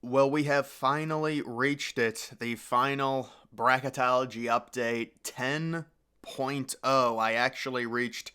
Well, we have finally reached it. The final Bracketology update 10.0. I actually reached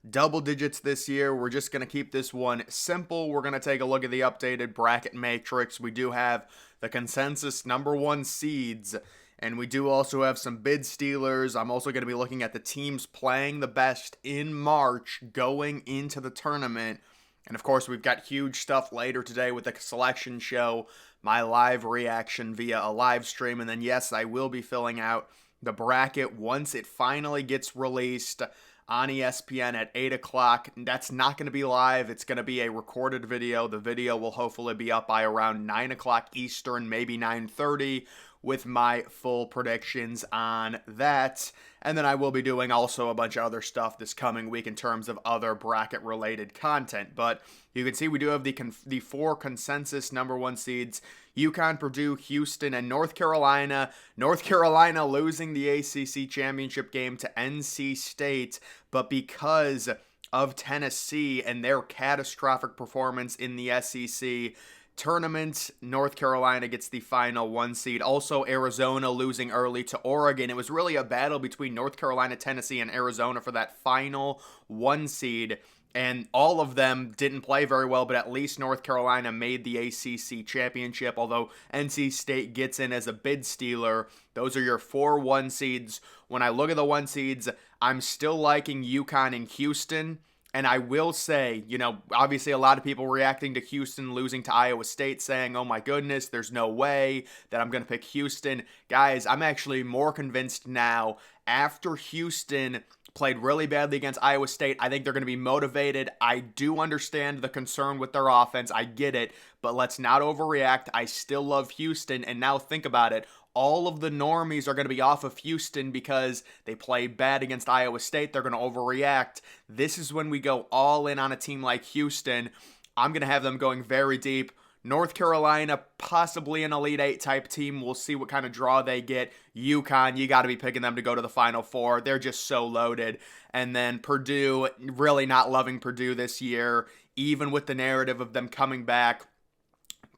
double digits this year. We're just going to keep this one simple. We're going to take a look at the updated bracket matrix. We do have the consensus number one seeds, and we do also have some bid stealers. I'm also going to be looking at the teams playing the best in March going into the tournament. And of course, we've got huge stuff later today with the selection show, my live reaction via a live stream. And then, yes, I will be filling out the bracket once it finally gets released on ESPN at 8 o'clock. That's not going to be live. It's going to be a recorded video. The video will hopefully be up by around 9 o'clock Eastern, maybe 9:30, with my full predictions on that. And then I will be doing also a bunch of other stuff this coming week in terms of other bracket-related content. But you can see we do have the four consensus number one seeds: UConn, Purdue, Houston, and North Carolina. North Carolina losing the ACC championship game to NC State, but because of Tennessee and their catastrophic performance in the SEC tournament, North Carolina gets the final one seed. Also, Arizona losing early to Oregon. It was really a battle between North Carolina, Tennessee, and Arizona for that final one seed. And all of them didn't play very well, but at least North Carolina made the ACC championship, although NC State gets in as a bid stealer. Those are your 4 one seeds. When I look at the one seeds, I'm still liking UConn and Houston. And I will say, obviously a lot of people reacting to Houston losing to Iowa State saying, oh my goodness, there's no way that I'm going to pick Houston. Guys, I'm actually more convinced now after Houston played really badly against Iowa State. I think they're going to be motivated. I do understand the concern with their offense. I get it, but let's not overreact. I still love Houston, and now think about it. All of the normies are going to be off of Houston because they played bad against Iowa State. They're going to overreact. This is when we go all in on a team like Houston. I'm going to have them going very deep. North Carolina, possibly an Elite Eight type team. We'll see what kind of draw they get. UConn, you got to be picking them to go to the Final Four. They're just so loaded. And then Purdue, really not loving Purdue this year, even with the narrative of them coming back.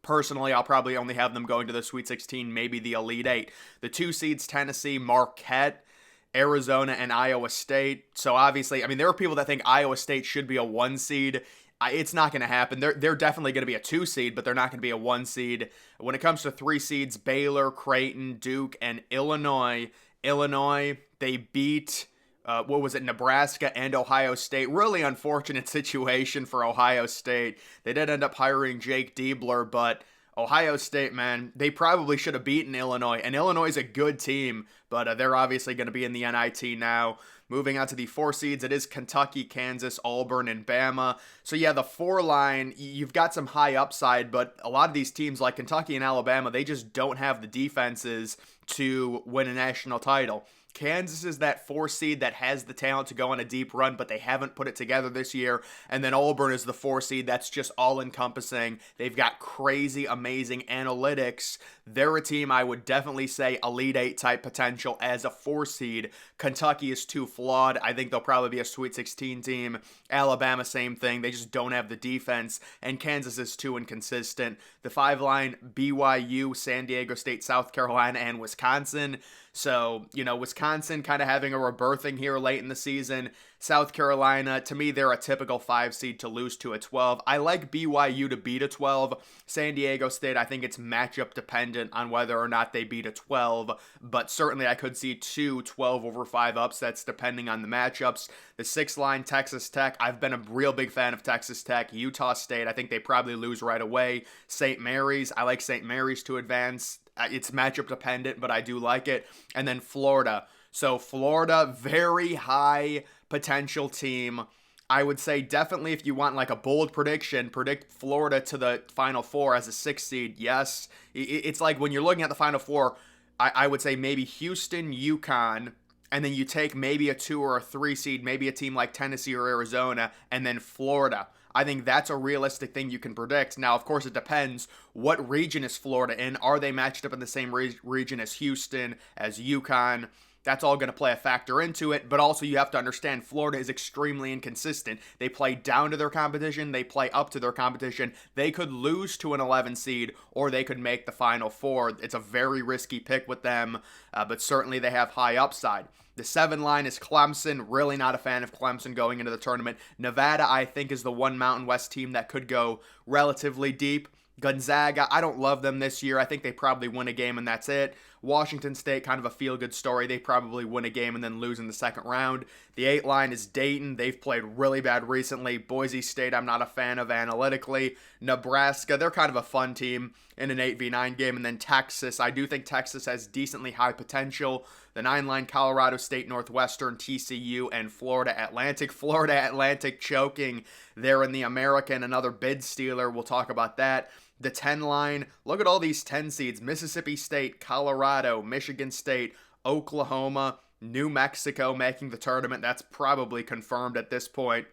Personally, I'll probably only have them going to the Sweet 16, maybe the Elite Eight. The 2 seeds, Tennessee, Marquette, Arizona, and Iowa State. So obviously, there are people that think Iowa State should be a 1 seed. It's not going to happen. They're definitely going to be a 2 seed, but they're not going to be a 1 seed. When it comes to 3 seeds, Baylor, Creighton, Duke, and Illinois. Illinois, they beat Nebraska and Ohio State. Really unfortunate situation for Ohio State. They did end up hiring Jake Diebler, but Ohio State, man, they probably should have beaten Illinois. And Illinois is a good team, but they're obviously going to be in the NIT now. Moving on to the 4 seeds, it is Kentucky, Kansas, Auburn, and Bama. So yeah, the 4 line, you've got some high upside, but a lot of these teams like Kentucky and Alabama, they just don't have the defenses to win a national title. Kansas is that 4 seed that has the talent to go on a deep run, but they haven't put it together this year. And then Auburn is the 4 seed that's just all-encompassing. They've got crazy, amazing analytics. They're a team I would definitely say Elite Eight type potential as a 4 seed. Kentucky is too flawed. I think they'll probably be a Sweet 16 team. Alabama, same thing. They just don't have the defense. And Kansas is too inconsistent. The 5 line, BYU, San Diego State, South Carolina, and Wisconsin. So, Wisconsin kind of having a rebirthing here late in the season. South Carolina, to me, they're a typical 5 seed to lose to a 12. I like BYU to beat a 12. San Diego State, I think it's matchup dependent on whether or not they beat a 12. But certainly I could see 2 12/5 upsets depending on the matchups. The 6 line, Texas Tech, I've been a real big fan of Texas Tech. Utah State, I think they probably lose right away. St. Mary's, I like St. Mary's to advance. It's matchup dependent, but I do like it. And then Florida. So Florida, very high potential team. I would say definitely if you want like a bold prediction, predict Florida to the Final Four as a 6 seed. Yes. It's like when you're looking at the Final Four, I would say maybe Houston, UConn, and then you take maybe a 2 or a 3 seed, maybe a team like Tennessee or Arizona, and then Florida. I think that's a realistic thing you can predict. Now, of course, it depends. What region is Florida in? Are they matched up in the same region as Houston, as UConn? That's all going to play a factor into it, but also you have to understand Florida is extremely inconsistent. They play down to their competition, they play up to their competition. They could lose to an 11 seed, or they could make the Final Four. It's a very risky pick with them, but certainly they have high upside. The 7 line is Clemson. Really not a fan of Clemson going into the tournament. Nevada, I think, is the one Mountain West team that could go relatively deep. Gonzaga, I don't love them this year. I think they probably win a game and that's it. Washington State, kind of a feel-good story. They probably win a game and then lose in the second round. The 8 line is Dayton. They've played really bad recently. Boise State, I'm not a fan of analytically. Nebraska, they're kind of a fun team in an 8v9 game. And then Texas, I do think Texas has decently high potential. The 9 line, Colorado State, Northwestern, TCU, and Florida Atlantic. Florida Atlantic choking there in the American, another bid stealer. We'll talk about that. The 10 line, look at all these 10 seeds. Mississippi State, Colorado, Michigan State, Oklahoma, New Mexico making the tournament. That's probably confirmed at this point.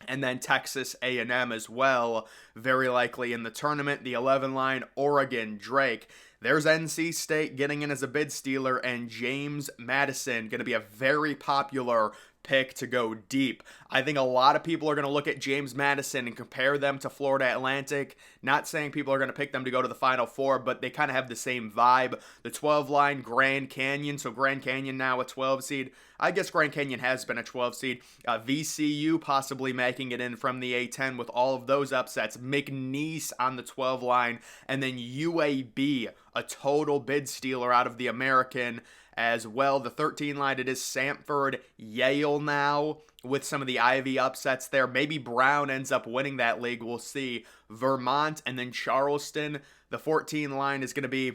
And then Texas A&M as well, very likely in the tournament. The 11 line, Oregon, Drake. There's NC State getting in as a bid stealer, and James Madison going to be a very popular pick to go deep. I think a lot of people are going to look at James Madison and compare them to Florida Atlantic. Not saying people are going to pick them to go to the Final Four, but they kind of have the same vibe. The 12 line, Grand Canyon. So Grand Canyon now a 12 seed. I guess Grand Canyon has been a 12 seed. VCU possibly making it in from the A10 with all of those upsets. McNeese on the 12 line. And then UAB, a total bid stealer out of the American as well. The 13 line, it is Samford, Yale now with some of the Ivy upsets there. Maybe Brown ends up winning that league. We'll see. Vermont and then Charleston. The 14 line is going to be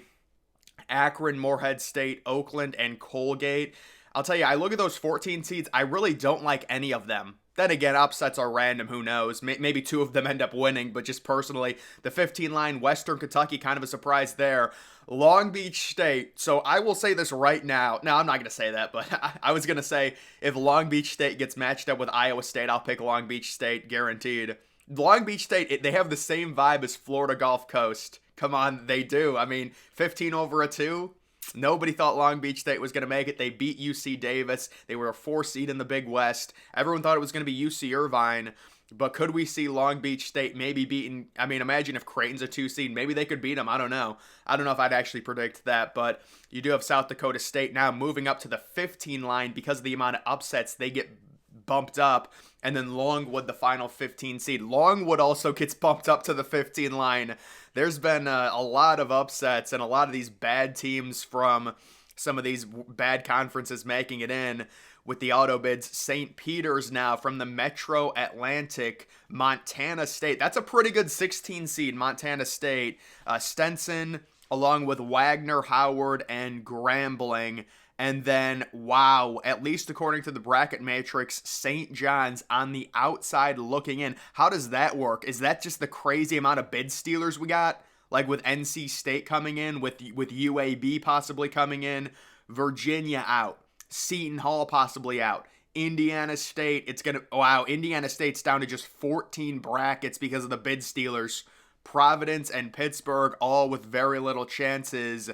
Akron, Morehead State, Oakland, and Colgate. I'll tell you, I look at those 14 seeds. I really don't like any of them. Then again, upsets are random. Who knows? Maybe 2 of them end up winning, but just personally, the 15 line, Western Kentucky, kind of a surprise there. Long Beach State. So I will say this right now. No, I'm not going to say that, but I was going to say if Long Beach State gets matched up with Iowa State, I'll pick Long Beach State, guaranteed. Long Beach State, they have the same vibe as Florida Gulf Coast. Come on, they do. I mean, 15 over a 2. Nobody thought Long Beach State was going to make it. They beat UC Davis. They were a 4 seed in the Big West. Everyone thought it was going to be UC Irvine. But could we see Long Beach State maybe beating? I mean, imagine if Creighton's a 2 seed. Maybe they could beat them. I don't know. I don't know if I'd actually predict that. But you do have South Dakota State now moving up to the 15 line because of the amount of upsets they get bumped up. And then Longwood, the final 15 seed. Longwood also gets bumped up to the 15 line. There's been a lot of upsets and a lot of these bad teams from some of these bad conferences making it in with the auto bids. St. Peter's now from the Metro Atlantic, Montana State. That's a pretty good 16 seed, Montana State. Stenson, along with Wagner, Howard, and Grambling. And then, wow, at least according to the bracket matrix, St. John's on the outside looking in. How does that work? Is that just the crazy amount of bid stealers we got? Like with NC State coming in, with UAB possibly coming in, Virginia out, Seton Hall possibly out, Indiana State, Indiana State's down to just 14 brackets because of the bid stealers. Providence and Pittsburgh all with very little chances.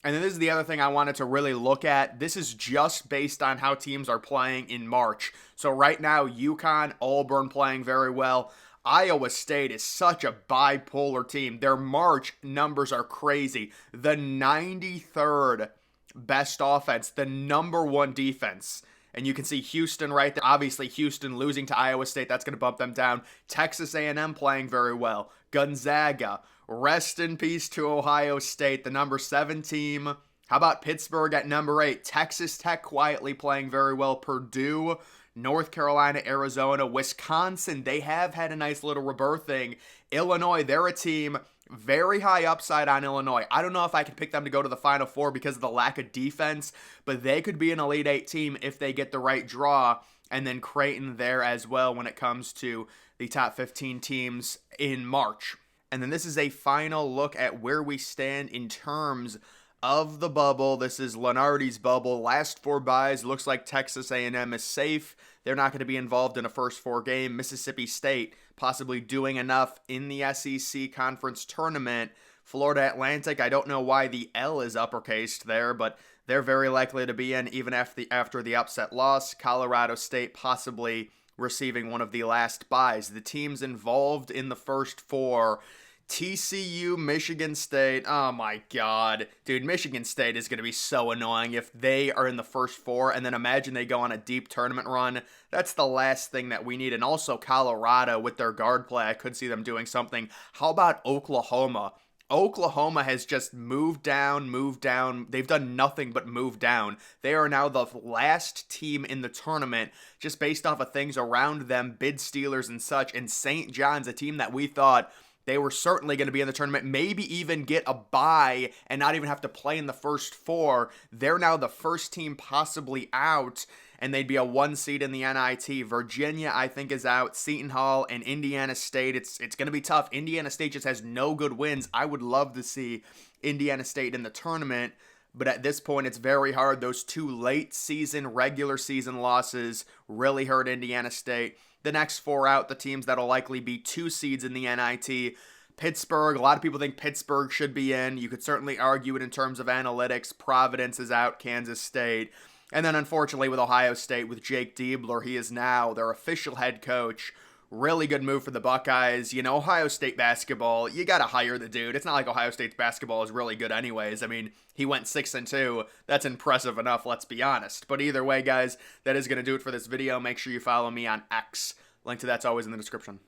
And then this is the other thing I wanted to really look at. This is just based on how teams are playing in March. So right now, UConn, Auburn playing very well. Iowa State is such a bipolar team. Their March numbers are crazy. The 93rd best offense, the number 1 defense. And you can see Houston right there. Obviously, Houston losing to Iowa State, that's going to bump them down. Texas A&M playing very well. Gonzaga, rest in peace to Ohio State, the number 7 team. How about Pittsburgh at number 8? Texas Tech quietly playing very well. Purdue, North Carolina, Arizona, Wisconsin, they have had a nice little rebirthing. Illinois, they're a team, very high upside on Illinois. I don't know if I can pick them to go to the Final Four because of the lack of defense, but they could be an Elite 8 team if they get the right draw. And then Creighton there as well when it comes to the top 15 teams in March. And then this is a final look at where we stand in terms of the bubble. This is Lenardi's bubble. Last 4 buys. Looks like Texas A&M is safe. They're not going to be involved in a first 4 game. Mississippi State possibly doing enough in the SEC conference tournament. Florida Atlantic, I don't know why the L is uppercased there, but they're very likely to be in even after the upset loss. Colorado State possibly receiving one of the last byes. The teams involved in the first four: TCU, Michigan State. Oh my God. Dude, Michigan State is going to be so annoying if they are in the first four, and then imagine they go on a deep tournament run. That's the last thing that we need. And also Colorado with their guard play, I could see them doing something. How about Oklahoma? Oklahoma has just moved down, moved down. They've done nothing but move down. They are now the last team in the tournament, just based off of things around them, bid stealers and such. And St. John's, a team that we thought they were certainly going to be in the tournament, maybe even get a bye and not even have to play in the first four. They're now the first team possibly out, and they'd be a 1 seed in the NIT. Virginia, I think, is out. Seton Hall and Indiana State, it's going to be tough. Indiana State just has no good wins. I would love to see Indiana State in the tournament, but at this point, it's very hard. Those two late season, regular season losses really hurt Indiana State. The next four out, the teams that'll likely be 2 seeds in the NIT. Pittsburgh, a lot of people think Pittsburgh should be in. You could certainly argue it in terms of analytics. Providence is out, Kansas State. And then unfortunately with Ohio State, with Jake Diebler, he is now their official head coach. Really good move for the Buckeyes. You know, Ohio State basketball, you got to hire the dude. It's not like Ohio State's basketball is really good anyways. I mean, he went 6-2. That's impressive enough, let's be honest. But either way, guys, that is going to do it for this video. Make sure you follow me on X. Link to that's always in the description.